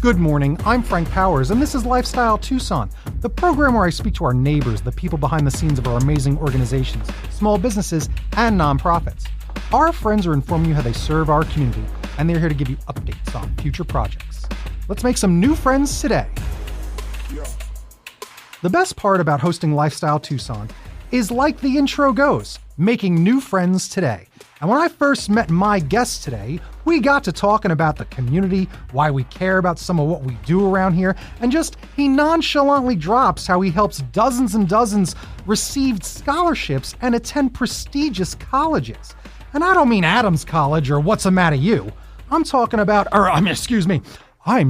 Good morning, I'm Frank Powers, and this is Lifestyle Tucson, the program where I speak to our neighbors, the people behind the scenes of our amazing organizations, small businesses, and nonprofits. Our friends are informing you how they serve our community, and they're here to give you updates on future projects. Let's make some new friends today. The best part about hosting Lifestyle Tucson is, like the intro goes, making new friends today. And when I first met my guest today, we got to talking about the community, why we care about some of what we do around here, and just he nonchalantly drops how he helps dozens and dozens receive scholarships and attend prestigious colleges. And I don't mean Adams College or Whatsamatta U. I'm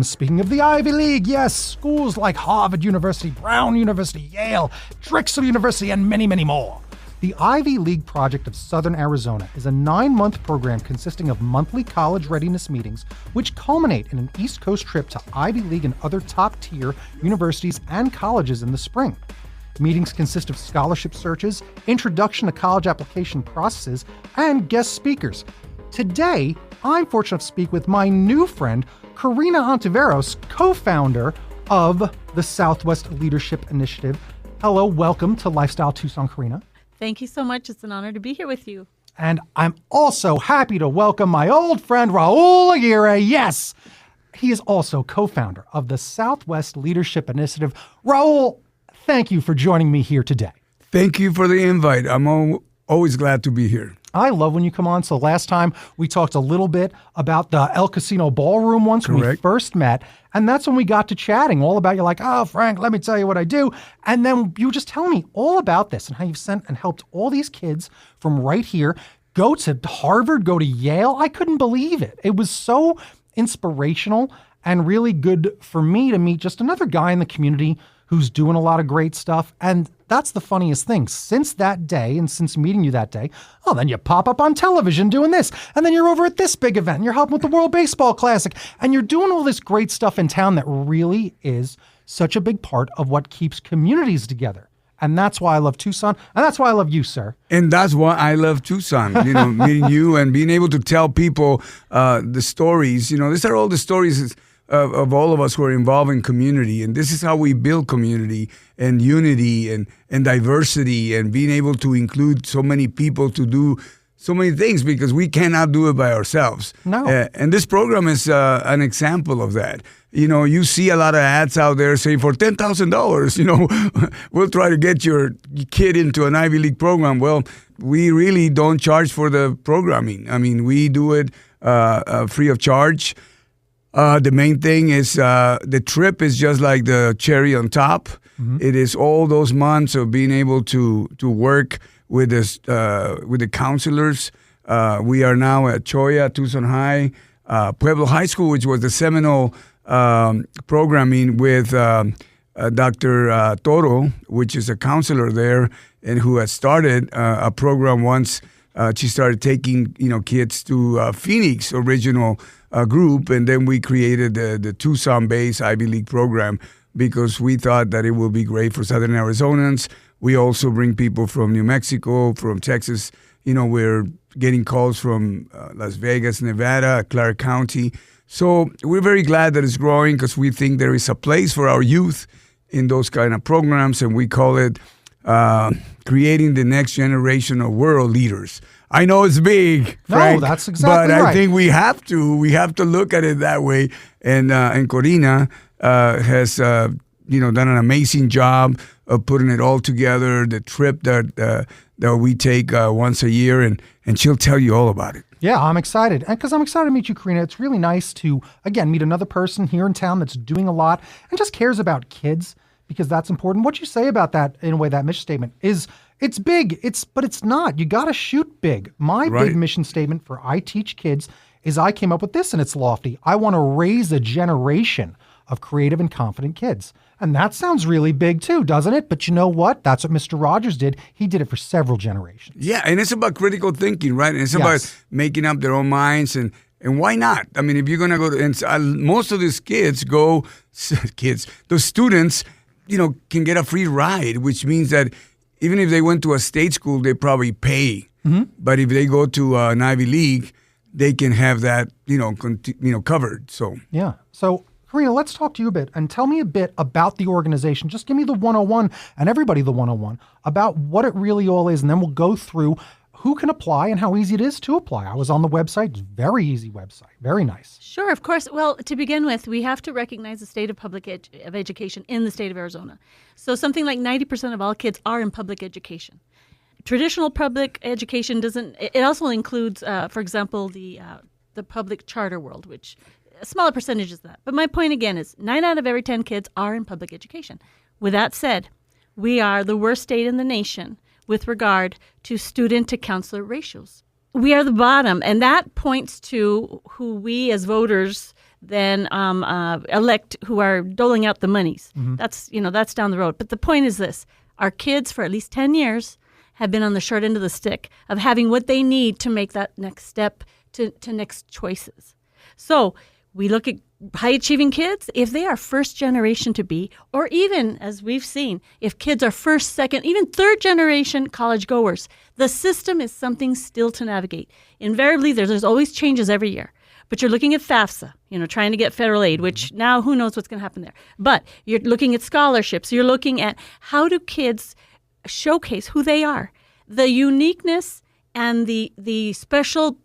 speaking of the Ivy League, yes, schools like Harvard University, Brown University, Yale, Drexel University, and many, many more. The Ivy League Project of Southern Arizona is a 9-month program consisting of monthly college readiness meetings, which culminate in an East Coast trip to Ivy League and other top-tier universities and colleges in the spring. Meetings consist of scholarship searches, introduction to college application processes, and guest speakers. Today, I'm fortunate to speak with my new friend, Corina Ontiveros, co-founder of the Southwest Leadership Initiative. Hello, welcome to Lifestyle Tucson, Corina. Thank you so much. It's an honor to be here with you. And I'm also happy to welcome my old friend, Raul Aguirre. Yes, he is also co-founder of the Southwest Leadership Initiative. Raul, thank you for joining me here today. Thank you for the invite. I'm always glad to be here. I love when you come on. So last time we talked a little bit about the El Casino Ballroom once when we first met. And that's when we got to chatting all about, you're like, oh, Frank, let me tell you what I do. And then you were just telling me all about this and how you've sent and helped all these kids from right here go to Harvard, go to Yale. I couldn't believe it. It was so inspirational and really good for me to meet just another guy in the community who's doing a lot of great stuff. And that's the funniest thing. Since that day and since meeting you that day, then you pop up on television doing this. And then you're over at this big event and you're helping with the World Baseball Classic. And you're doing all this great stuff in town that really is such a big part of what keeps communities together. And that's why I love Tucson. And that's why I love you, sir. And that's why I love Tucson, meeting you and being able to tell people the stories. These are all the stories of all of us who are involved in community. And this is how we build community and unity and diversity and being able to include so many people to do so many things because we cannot do it by ourselves. No. And this program is an example of that. You see a lot of ads out there saying for $10,000, we'll try to get your kid into an Ivy League program. Well, we really don't charge for the programming. I mean, we do it free of charge. The main thing is the trip is just like the cherry on top. Mm-hmm. It is all those months of being able to work with the counselors. We are now at Choya, Tucson High, Pueblo High School, which was the seminal programming with Dr. Toro, which is a counselor there and who has started a program once. She started taking kids to Phoenix original group, and then we created the Tucson-based Ivy League program because we thought that it would be great for Southern Arizonans. We also bring people from New Mexico, from Texas. We're getting calls from Las Vegas, Nevada, Clark County. So we're very glad that it's growing because we think there is a place for our youth in those kind of programs, and we call it creating the next generation of world leaders. I know it's big, Frank, no, that's exactly but right. I think we have to look at it that way. And Corina has done an amazing job of putting it all together. The trip that we take once a year, and she'll tell you all about it. Yeah, I'm excited. And because I'm excited to meet you, Corina. It's really nice to, again, meet another person here in town that's doing a lot and just cares about kids, because that's important. What you say about that, in a way, that mission statement is, it's big, but it's not. You got to shoot big. My big mission statement for I Teach Kids is I came up with this, and it's lofty. I want to raise a generation of creative and confident kids. And that sounds really big too, doesn't it? But you know what? That's what Mr. Rogers did. He did it for several generations. Yeah, and it's about critical thinking, right? And it's about making up their own minds and why not? I mean, if you're going to go to, and most of these those students, can get a free ride, which means that even if they went to a state school, they probably pay. Mm-hmm. But if they go to an Ivy League, they can have that, covered. So yeah. So Corina, let's talk to you a bit and tell me a bit about the organization. Just give me the 101 and everybody the 101 about what it really all is, and then we'll go through who can apply and how easy it is to apply. I was on the website. Very easy website. Very nice. Sure, of course. Well, to begin with, we have to recognize the state of of education in the state of Arizona. So something like 90% of all kids are in public education. Traditional public education doesn't. It also includes, for example, the public charter world, which a smaller percentage is that. But my point again is 9 out of every 10 kids are in public education. With that said, we are the worst state in the nation with regard to student to counselor ratios. We are the bottom, and that points to who we as voters then elect, who are doling out the monies. Mm-hmm. That's down the road. But the point is this: our kids for at least 10 years have been on the short end of the stick of having what they need to make that next step to next choices. So we look at high-achieving kids, if they are first generation to be, or even, as we've seen, if kids are first, second, even third-generation college-goers, the system is something still to navigate. Invariably, there's always changes every year. But you're looking at FAFSA, trying to get federal aid, which now who knows what's going to happen there. But you're looking at scholarships. You're looking at how do kids showcase who they are, the uniqueness and the special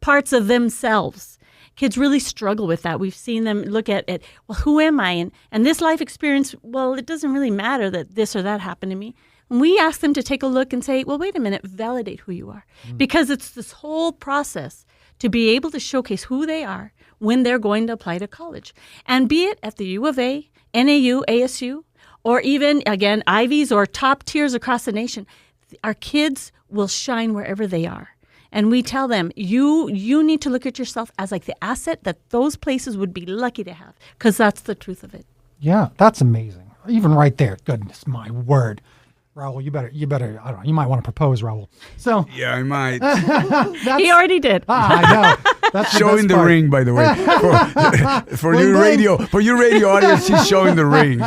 parts of themselves. Kids really struggle with that. We've seen them look at well, who am I? And this life experience, well, it doesn't really matter that this or that happened to me. And we ask them to take a look and say, well, wait a minute, validate who you are. Because it's this whole process to be able to showcase who they are when they're going to apply to college. And be it at the U of A, NAU, ASU, or even, again, Ivies or top tiers across the nation, our kids will shine wherever they are. And we tell them, you need to look at yourself as like the asset that those places would be lucky to have, because that's the truth of it. Yeah, that's amazing. Even right there. Goodness, my word. Raul, you better, I don't know, you might want to propose, Raul. So yeah, I might. He already did. I know. That's showing the ring, by the way. For your radio audience, he's showing the ring.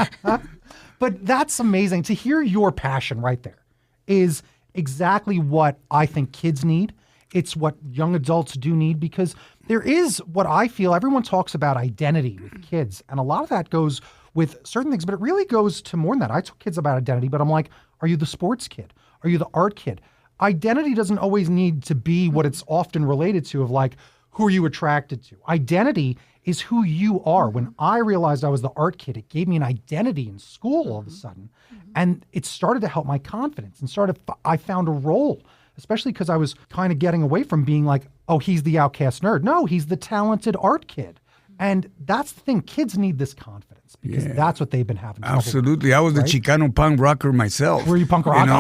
But that's amazing. To hear your passion right there is exactly what I think kids need. It's what young adults do need, because there is what I feel, everyone talks about identity with kids, and a lot of that goes with certain things, but it really goes to more than that. I talk kids about identity, but I'm like, are you the sports kid? Are you the art kid? Identity doesn't always need to be what it's often related to, of like, who are you attracted to? Identity is who you are. When I realized I was the art kid, it gave me an identity in school all of a sudden, and it started to help my confidence, and I found a role, especially because I was kind of getting away from being like, oh, he's the outcast nerd. No, he's the talented art kid. And that's the thing. Kids need this confidence, because that's what they've been having trouble Absolutely. with, I was right? the Chicano punk rocker myself. Were you punk rocker?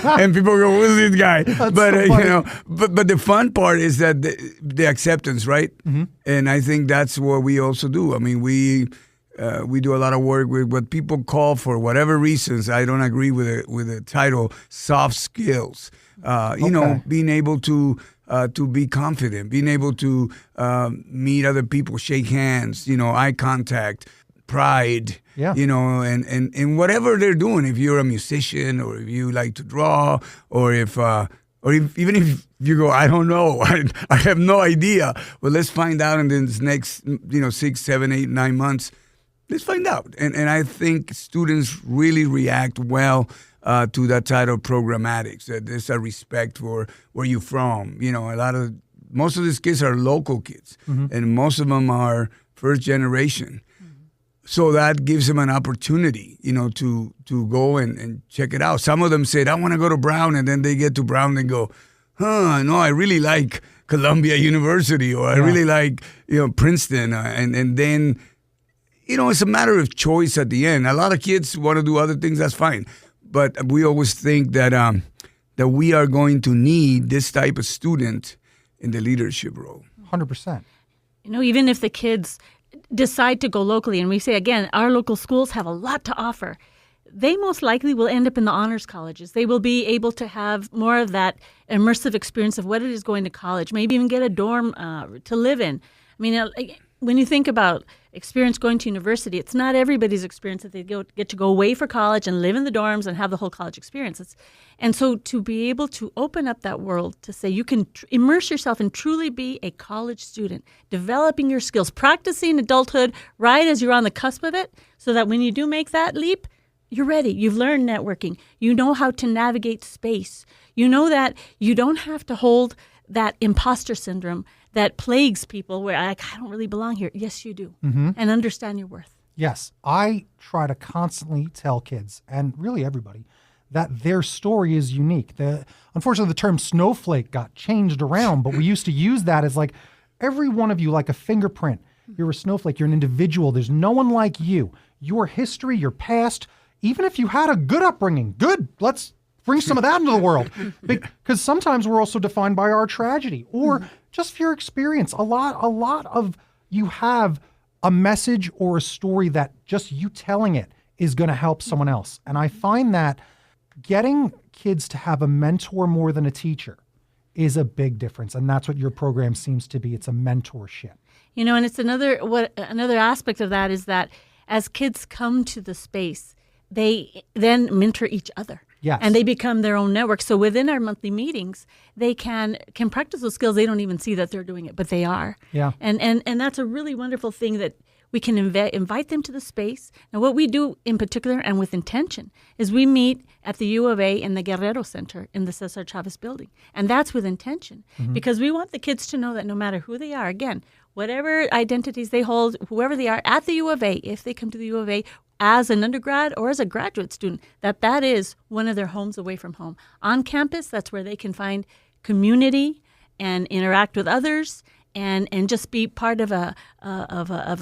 And people go, who's this guy? But the fun part is that the acceptance, right? Mm-hmm. And I think that's what we also do. I mean, we do a lot of work with what people call, for whatever reasons, I don't agree with the title, soft skills. Being able to be confident, being able to meet other people, shake hands, eye contact, pride, and whatever they're doing. If you're a musician, or if you like to draw, or even if you go, I don't know, I have no idea. Well, let's find out in this next 6, 7, 8, 9 months. Let's find out. And I think students really react well to that title, programmatics. There's a respect for where you're from. Most of these kids are local kids, and most of them are first generation. So that gives them an opportunity, to go and check it out. Some of them said, I want to go to Brown, and then they get to Brown and go, no, I really like Columbia University, or I really like, Princeton, and then, it's a matter of choice at the end. A lot of kids want to do other things, that's fine. But we always think that that we are going to need this type of student in the leadership role. 100%. Even if the kids decide to go locally, and we say, again, our local schools have a lot to offer, they most likely will end up in the honors colleges. They will be able to have more of that immersive experience of what it is going to college, maybe even get a dorm to live in. I mean, when you think about experience going to university, it's not everybody's experience that they get to go away for college and live in the dorms and have the whole college experience. And so to be able to open up that world to say you can immerse yourself and truly be a college student, developing your skills, practicing adulthood right as you're on the cusp of it, so that when you do make that leap, you're ready. You've learned networking. You know how to navigate space. You know that you don't have to hold that imposter syndrome that plagues people where I don't really belong here. Yes, you do. And understand your worth. Yes. I try to constantly tell kids, and really everybody, that their story is unique. Unfortunately, the term snowflake got changed around, but we used to use that as like every one of you, like a fingerprint. You're a snowflake. You're an individual. There's no one like you. Your history, your past, even if you had a good upbringing, good, let's bring some of that into the world. Because sometimes we're also defined by our tragedy or just your experience. A lot of you have a message or a story that just you telling it is going to help someone else. And I find that getting kids to have a mentor more than a teacher is a big difference. And that's what your program seems to be. It's a mentorship. You know, and it's another aspect of that is that as kids come to the space, they then mentor each other. Yes. And they become their own network. So within our monthly meetings, they can practice those skills. They don't even see that they're doing it, but they are. Yeah. And that's a really wonderful thing that we can invite them to the space. Now, what we do in particular and with intention is we meet at the U of A in the Guerrero Center in the Cesar Chavez building. And that's with intention because we want the kids to know that no matter who they are, again, whatever identities they hold, whoever they are at the U of A, if they come to the U of A as an undergrad or as a graduate student, that is one of their homes away from home. On campus, that's where they can find community and interact with others and just be part of a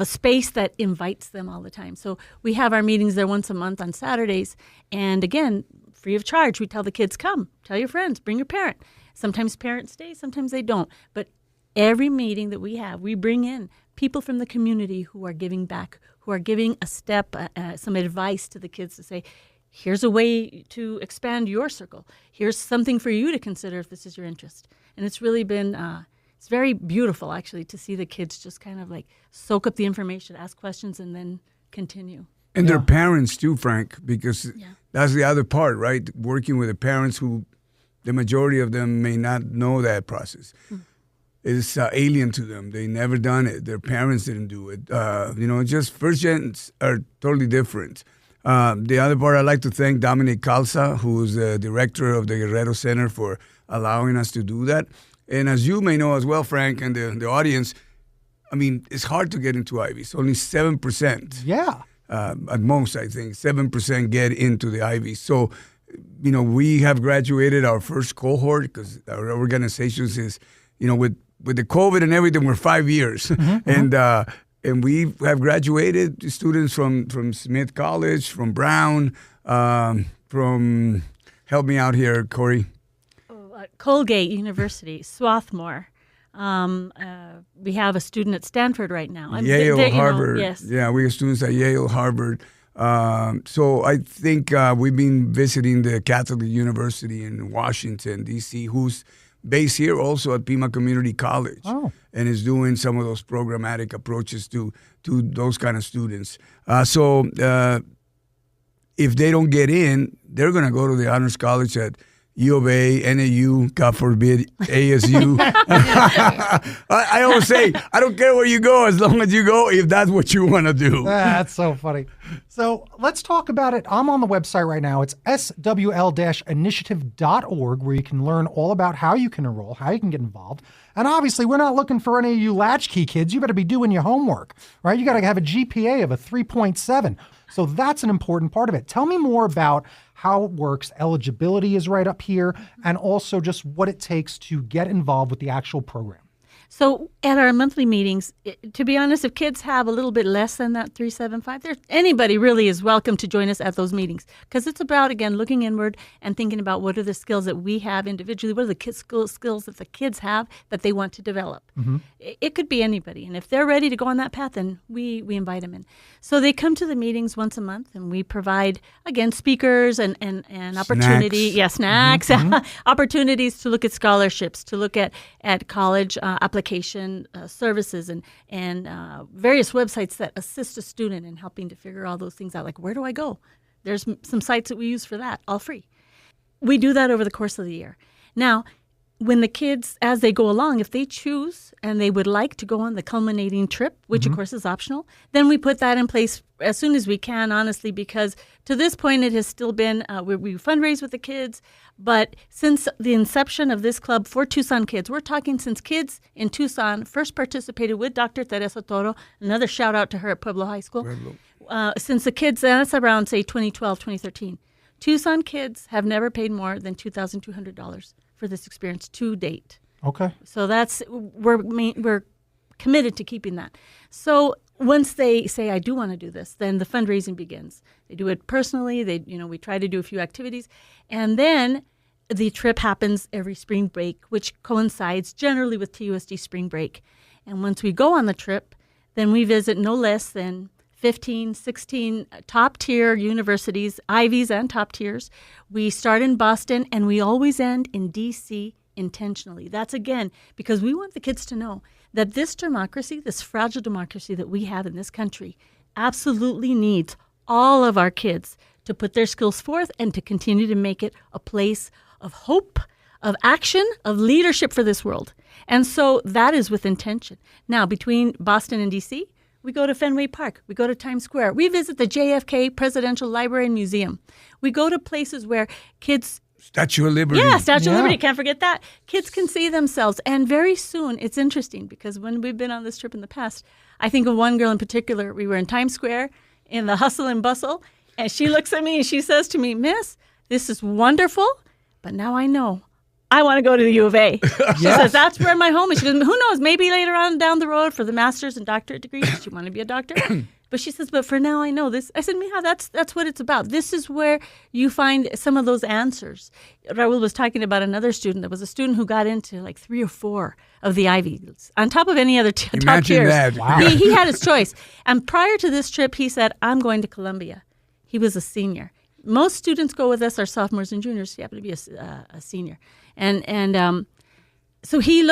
space that invites them all the time. So we have our meetings there once a month on Saturdays. And again, free of charge, we tell the kids, come, tell your friends, bring your parent. Sometimes parents stay, sometimes they don't. But every meeting that we have, we bring in people from the community who are giving back, who are giving a step, some advice to the kids to say, here's a way to expand your circle. Here's something for you to consider if this is your interest. And it's really been, it's very beautiful, actually, to see the kids just kind of like soak up the information, ask questions, and then continue. And their parents too, Frank, because that's the other part, right? Working with the parents who, the majority of them may not know that process. It's alien to them. They never done it. Their parents didn't do it. Just first gens are totally different. The other part, I'd like to thank Dominic Calza, who's the director of the Guerrero Center, for allowing us to do that. And as you may know as well, Frank, and the audience, I mean, it's hard to get into Ivies. Only 7%. Yeah. At most, I think, 7% get into the Ivies. So, we have graduated our first cohort because our organization is, with the COVID and everything, we're 5 years. And we have graduated students from Smith College, from Brown, from, help me out here, Corey. Colgate University, Swarthmore. We have a student at Stanford right now. Yale, Harvard. Yes. Yeah, we have students at Yale, Harvard. So I think we've been visiting the Catholic University in Washington, D.C., who's based here also at Pima Community College, and is doing some of those programmatic approaches to those kind of students. So if they don't get in, they're going to go to the Honors College at U of A, NAU, God forbid, ASU. I always say, I don't care where you go as long as you go if that's what you want to do. That's so funny. So let's talk about it. I'm on the website right now. It's swl-initiative.org, where you can learn all about how you can enroll, how you can get involved. And obviously, we're not looking for any of you latchkey kids. You better be doing your homework, right? You got to have a GPA of a 3.7. So that's an important part of it. Tell me more about how it works. Eligibility is right up here, and also just what it takes to get involved with the actual program. So at our monthly meetings, to be honest, if kids have a little bit less than that 3.75, anybody really is welcome to join us at those meetings, because it's about, again, looking inward and thinking about what are the skills that we have individually, what are the skills that the kids have that they want to develop. It could be anybody, and if they're ready to go on that path, then we invite them in. So they come to the meetings once a month, and we provide, again, speakers and opportunity, snacks, opportunities to look at scholarships, to look at college applications, application services and various websites that assist a student in helping to figure all those things out. Like, where do I go? There's some sites that we use for that, all free. We do that over the course of the year. Now, when the kids, as they go along, if they choose and they would like to go on the culminating trip, which of course is optional, then we put that in place as soon as we can, honestly, because to this point it has still been, we fundraise with the kids, but since the inception of this club for Tucson kids, we're talking since kids in Tucson first participated with Dr. Teresa Toro, another shout out to her at Pueblo High School, since the kids, that's around, say, 2012, 2013, Tucson kids have never paid more than $2,200 for this experience to date. Okay. So we're committed to keeping that. So once they say, I do want to do this, then the fundraising begins. They do it personally. We try to do a few activities. And then the trip happens every spring break, which coincides generally with TUSD spring break. And once we go on the trip, then we visit no less than 15, 16 top-tier universities, Ivies and top tiers. We start in Boston, and we always end in D.C. intentionally. That's, again, because we want the kids to know that this democracy, this fragile democracy that we have in this country, absolutely needs all of our kids to put their skills forth and to continue to make it a place of hope, of action, of leadership for this world. And so that is with intention. Now, between Boston and D.C., we go to Fenway Park. We go to Times Square. We visit the JFK Presidential Library and Museum. We go to places where kids... Statue of Liberty. Yeah, Statue of Liberty. Can't forget that. Kids can see themselves. And very soon, it's interesting because when we've been on this trip in the past, I think of one girl in particular. We were in Times Square in the hustle and bustle. And she looks at me and she says to me, Miss, this is wonderful, but now I know. I want to go to the U of A. She says, that's where my home is. She goes, who knows, maybe later on down the road for the master's and doctorate degrees, she want to be a doctor. But she says, but for now I know this. I said, Mija, that's what it's about. This is where you find some of those answers. Raul was talking about another student. There was a student who got into like 3 or 4 of the Ivies, on top of any other top tiers. That. Wow. He had his choice. And prior to this trip, he said, I'm going to Columbia. He was a senior. Most students go with us are sophomores and juniors. He happened to be a senior. And so he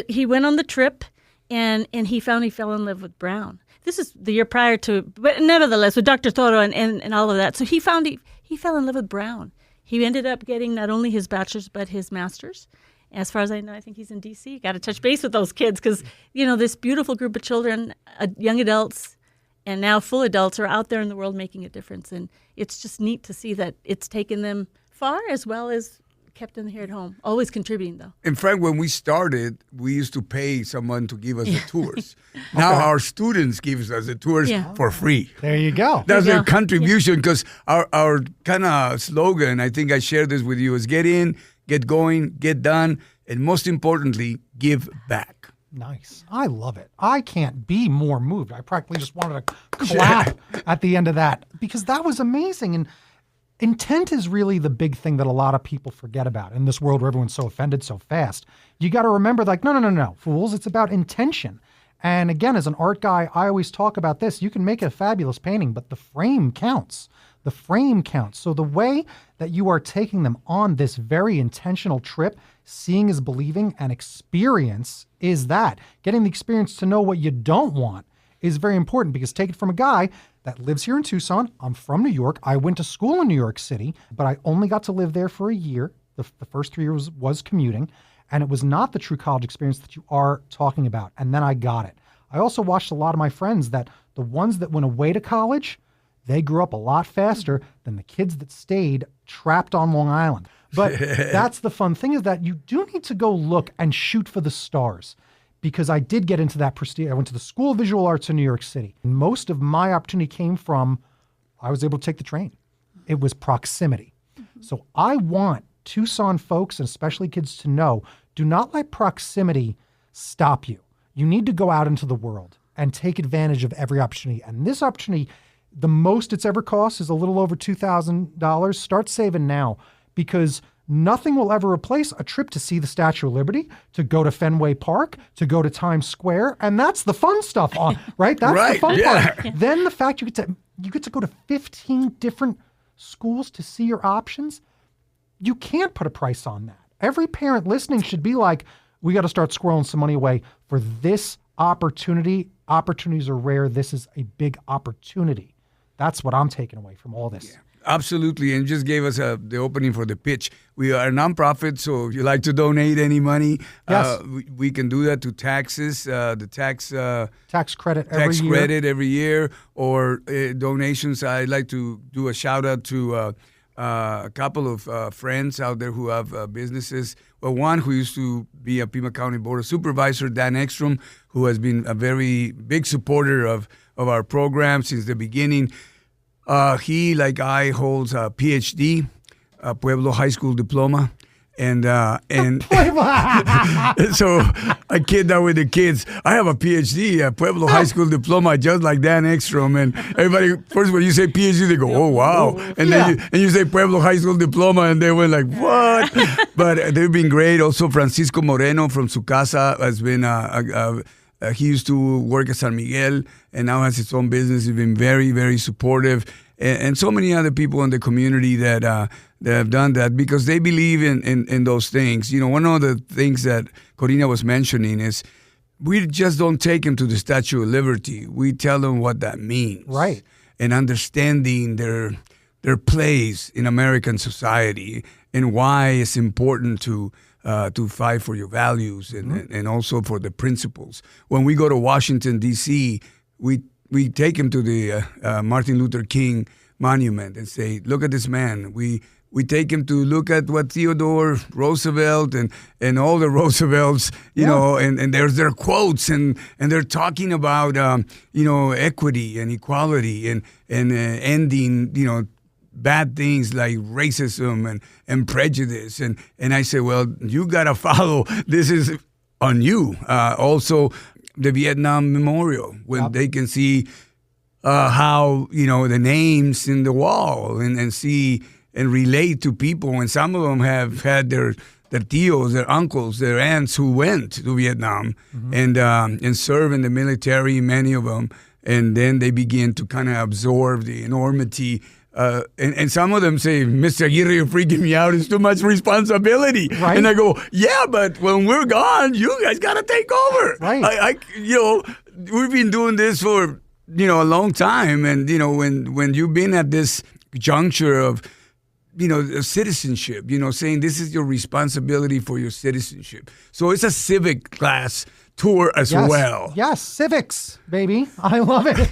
he went on the trip and he found he fell in love with Brown. This is the year prior to, but nevertheless, with Dr. Toro and all of that. So he found he fell in love with Brown. He ended up getting not only his bachelor's, but his master's. As far as I know, I think he's in D.C. Got to touch base with those kids because, this beautiful group of children, young adults, and now full adults are out there in the world making a difference. And it's just neat to see that it's taken them far as well as kept them here at home. Always contributing, though. And Frank, when we started, we used to pay someone to give us the tours. Now our students give us the tours for free. There you go. That's their contribution because our kind of slogan, I think I shared this with you, is get in, get going, get done, and most importantly, give back. Nice. I love it. I can't be more moved. I practically just wanted to clap at the end of that because that was amazing. And intent is really the big thing that a lot of people forget about in this world where everyone's so offended so fast. You got to remember, no, fools. It's about intention. And again, as an art guy, I always talk about this. You can make a fabulous painting, but the frame counts. The frame counts. So the way that you are taking them on this very intentional trip, seeing is believing, and experience is that. Getting the experience to know what you don't want is very important because take it from a guy that lives here in Tucson. I'm from New York. I went to school in New York City, but I only got to live there for a year. The first 3 years was commuting, and it was not the true college experience that you are talking about. And then I got it. I also watched a lot of my friends that the ones that went away to college, they grew up a lot faster than the kids that stayed trapped on Long Island. But that's the fun thing is that you do need to go look and shoot for the stars because I did get into that prestige. I went to the School of Visual Arts in New York City. And most of my opportunity came from I was able to take the train. It was proximity. So I want Tucson folks and especially kids to know, do not let proximity stop you. You need to go out into the world and take advantage of every opportunity. And this opportunity, the most it's ever cost is a little over $2,000. Start saving now because nothing will ever replace a trip to see the Statue of Liberty, to go to Fenway Park, to go to Times Square. And that's the fun stuff on, right? That's the fun part. Yeah. Then the fact you get to go to 15 different schools to see your options. You can't put a price on that. Every parent listening should be like, We got to start squirreling some money away for this opportunity. Opportunities are rare. This is a big opportunity. That's what I'm taking away from all this. Yeah. Absolutely, and just gave us the opening for the pitch. We are a nonprofit, so if you like to donate any money, yes. We can do that to taxes, the tax credit every year, or donations. I'd like to do a shout out to a couple of friends out there who have businesses. Well, one who used to be a Pima County Board of Supervisor, Dan Ekstrom, who has been a very big supporter of our program since the beginning. He, like I, holds a PhD, a Pueblo High School diploma, and so I kid that with the kids. I have a PhD, a Pueblo High School diploma, just like Dan Ekstrom. And everybody, first when you say PhD, they go, "Oh wow!" And then you say Pueblo High School diploma, and they went like, "What?" But they've been great. Also, Francisco Moreno from Su Casa has been he used to work at San Miguel and now has his own business. He's been very, very supportive. And so many other people in the community that have done that because they believe in those things. You know, one of the things that Corina was mentioning is we just don't take them to the Statue of Liberty. We tell them what that means. Right. And understanding their place in American society and why it's important to fight for your values and also for the principles. When we go to Washington, D.C., we take him to the Martin Luther King monument and say, look at this man. We take him to look at what Theodore Roosevelt and all the Roosevelts, you know, and there's their quotes and they're talking about, equity and equality and ending, bad things like racism and prejudice. And I say, well, you got to follow. This is on you. Also, the Vietnam Memorial, when they can see how, the names in the wall and see and relate to people. And some of them have had their tios, their uncles, their aunts who went to Vietnam and served in the military, many of them. And then they begin to kind of absorb the enormity. And some of them say, Mr. Aguirre, you're freaking me out. It's too much responsibility. Right. And I go, yeah, but when we're gone, you guys got to take over. Right. We've been doing this for, a long time. And, when you've been at this juncture of, citizenship, saying this is your responsibility for your citizenship. So it's a civic class tour as well. Yes, civics, baby. I love it.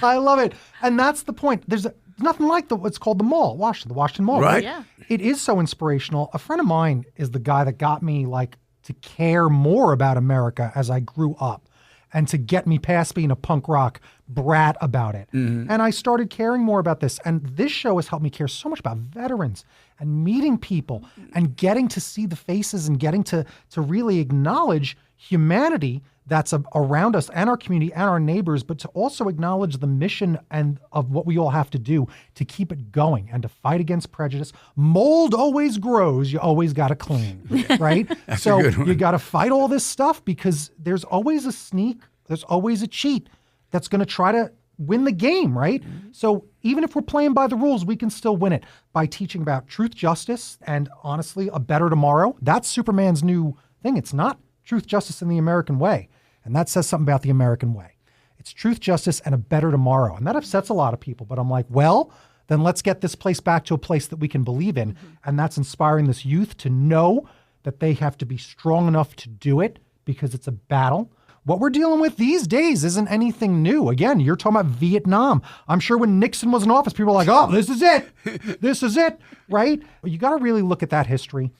I love it. And that's the point. There's nothing like what's called the mall, the Washington Mall. Right. Yeah. It is so inspirational. A friend of mine is the guy that got me to care more about America as I grew up and to get me past being a punk rock brat about it. Mm-hmm. And I started caring more about this. And this show has helped me care so much about veterans and meeting people and getting to see the faces and getting to really acknowledge humanity that's around us and our community and our neighbors, but to also acknowledge the mission and of what we all have to do to keep it going and to fight against prejudice. Mold always grows. You always got to clean, right? So you got to fight all this stuff because there's always a sneak, there's always a cheat that's going to try to win the game, right? Mm-hmm. So even if we're playing by the rules, we can still win it by teaching about truth, justice, and honestly, a better tomorrow. That's Superman's new thing. It's not truth, justice, and the American way. And that says something about the American way. It's truth, justice, and a better tomorrow. And that upsets a lot of people. But I'm like, well, then let's get this place back to a place that we can believe in. Mm-hmm. And that's inspiring this youth to know that they have to be strong enough to do it because it's a battle. What we're dealing with these days isn't anything new. Again, you're talking about Vietnam. I'm sure when Nixon was in office, people were like, oh, this is it. This is it, right? But you got to really look at that history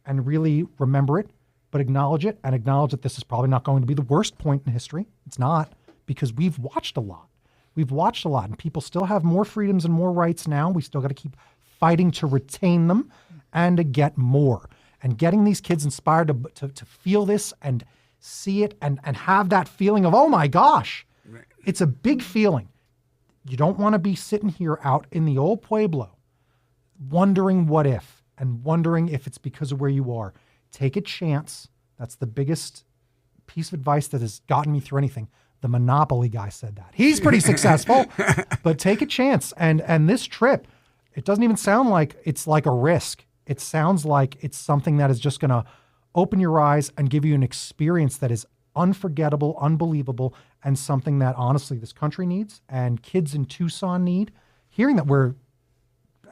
and really remember it. But acknowledge it and acknowledge that this is probably not going to be the worst point in history. It's not, because we've watched a lot. We've watched a lot, and people still have more freedoms and more rights now. We still got to keep fighting to retain them and to get more. And getting these kids inspired to feel this and see it and have that feeling of, oh my gosh, it's a big feeling. You don't want to be sitting here out in the old Pueblo wondering what if and wondering if it's because of where you are. Take a chance. That's the biggest piece of advice that has gotten me through anything. The Monopoly guy said that. He's pretty successful, but take a chance. And this trip, it doesn't even sound like it's like a risk. It sounds like it's something that is just going to open your eyes and give you an experience that is unforgettable, unbelievable, and something that honestly this country needs and kids in Tucson need. Hearing that we're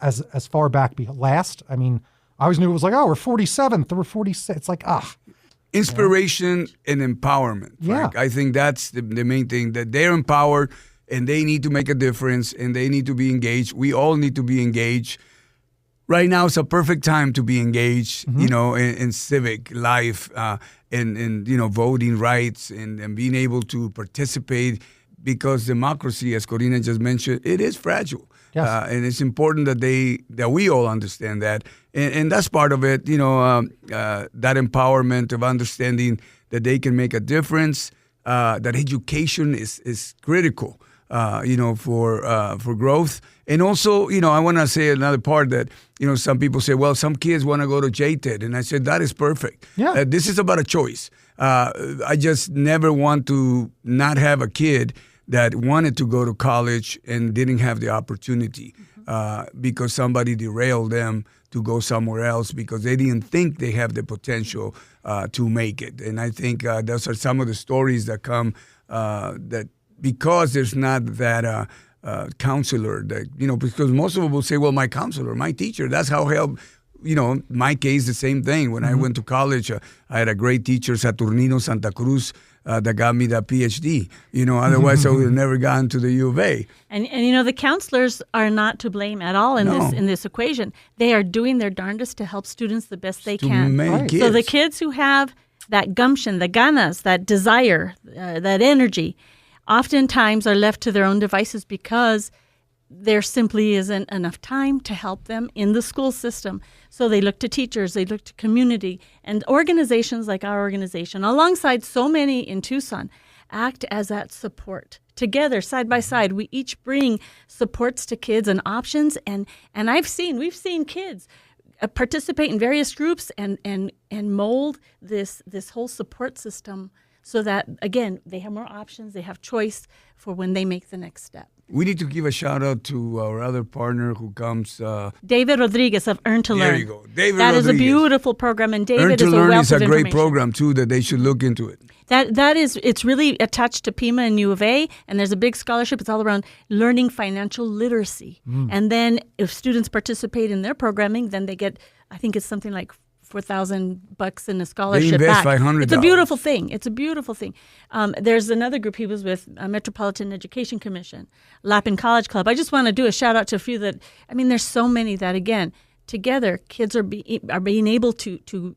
as far back last, I mean, I always knew it was like, oh, we're 47th, we're 46th. It's like, Inspiration and empowerment, Frank. Yeah. I think that's the main thing, that they're empowered and they need to make a difference and they need to be engaged. We all need to be engaged. Right now is a perfect time to be engaged, in civic life, and voting rights and being able to participate, because democracy, as Corina just mentioned, it is fragile. Yes. And it's important that we all understand that. And that's part of it, that empowerment of understanding that they can make a difference, that education is critical, for growth. And also, I want to say another part that, some people say, well, some kids want to go to JTED. And I said, that is perfect. Yeah. This is about a choice. I just never want to not have a kid that wanted to go to college and didn't have the opportunity because somebody derailed them to go somewhere else because they didn't think they have the potential to make it. And I think those are some of the stories that come that because there's not that counselor that, because most of them will say, well, my counselor, my teacher, that's how help. My case, the same thing. When I went to college, I had a great teacher, Saturnino Santa Cruz, that got me that PhD. Otherwise I would have never gotten to the U of A. And the counselors are not to blame at all in this equation. They are doing their darndest to help students the best they can. Right. So the kids who have that gumption, the ganas, that desire, that energy, oftentimes are left to their own devices because there simply isn't enough time to help them in the school system. So they look to teachers, they look to community, and organizations like our organization, alongside so many in Tucson, act as that support. Together, side by side, we each bring supports to kids and options, and we've seen kids participate in various groups and mold this whole support system so that, again, they have more options, they have choice for when they make the next step. We need to give a shout out to our other partner who comes. David Rodriguez of Earn to Learn. There you go. David That Rodriguez. is a beautiful program, and David is a Earn to wealth Learn of is a great information. program, too, that they should look into it. It's really attached to PIMA and U of A, and there's a big scholarship. It's all around learning financial literacy. And then if students participate in their programming, then they get, I think it's something like $4,000 in a scholarship They invest back. $500. It's a beautiful thing. It's a beautiful thing. There's another group he was with, Metropolitan Education Commission, Lapin College Club. I just want to do a shout out to a few that, there's so many that, again, together kids are being able to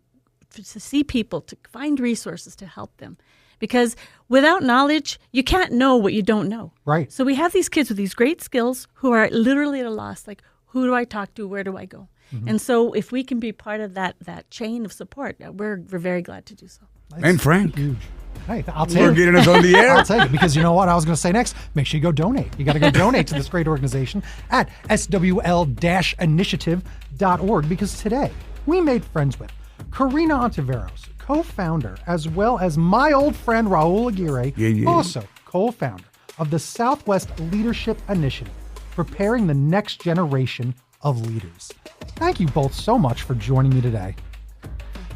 see people, to find resources to help them. Because without knowledge, you can't know what you don't know. Right. So we have these kids with these great skills who are literally at a loss, like, who do I talk to? Where do I go? And so if we can be part of that chain of support, we're very glad to do so. And Frank. Huge. Hey, I'll take We're it. getting us on the air. I'll take it, because you know what I was going to say next? Make sure you go donate. You got to go donate to this great organization at swl-initiative.org, because today we made friends with Corina Ontiveros, co-founder, as well as my old friend Raul Aguirre, also co-founder of the Southwest Leadership Initiative, preparing the next generation of leaders. Thank you both so much for joining me today.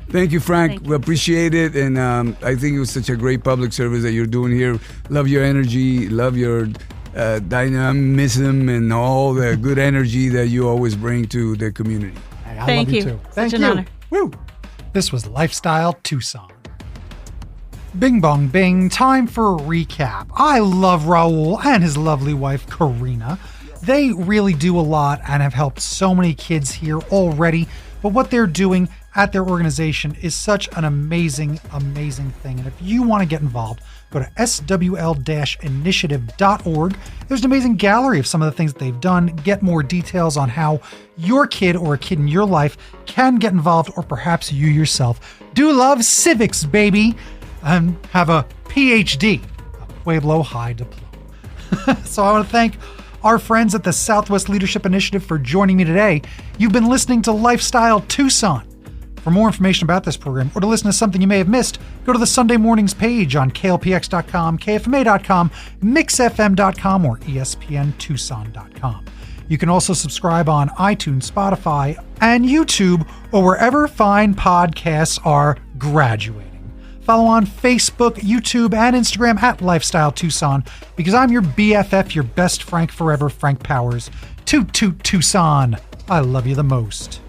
Thank you, Frank. Thank you. We appreciate it. And I think it was such a great public service that you're doing here. Love your energy. Love your dynamism and all the good energy that you always bring to the community. Hey, I Thank love you you. too. Such Thank an you. honor. Woo. This was Lifestyle Tucson. Bing bong bing, time for a recap. I love Raul and his lovely wife, Corina. They really do a lot and have helped so many kids here already. But what they're doing at their organization is such an amazing, amazing thing. And if you want to get involved, go to swl-initiative.org. There's an amazing gallery of some of the things that they've done. Get more details on how your kid or a kid in your life can get involved, or perhaps you yourself do love civics, baby, and have a PhD, a Pueblo High diploma. So I want to thank our friends at the Southwest Leadership Initiative for joining me today. You've been listening to Lifestyle Tucson. For more information about this program, or to listen to something you may have missed, go to the Sunday Mornings page on klpx.com, kfma.com, mixfm.com, or espntucson.com. You can also subscribe on iTunes, Spotify, and YouTube, or wherever fine podcasts are graduating. Follow on Facebook, YouTube, and Instagram at Lifestyle Tucson, because I'm your BFF, your best Frank forever, Frank Powers. Toot toot Tucson. I love you the most.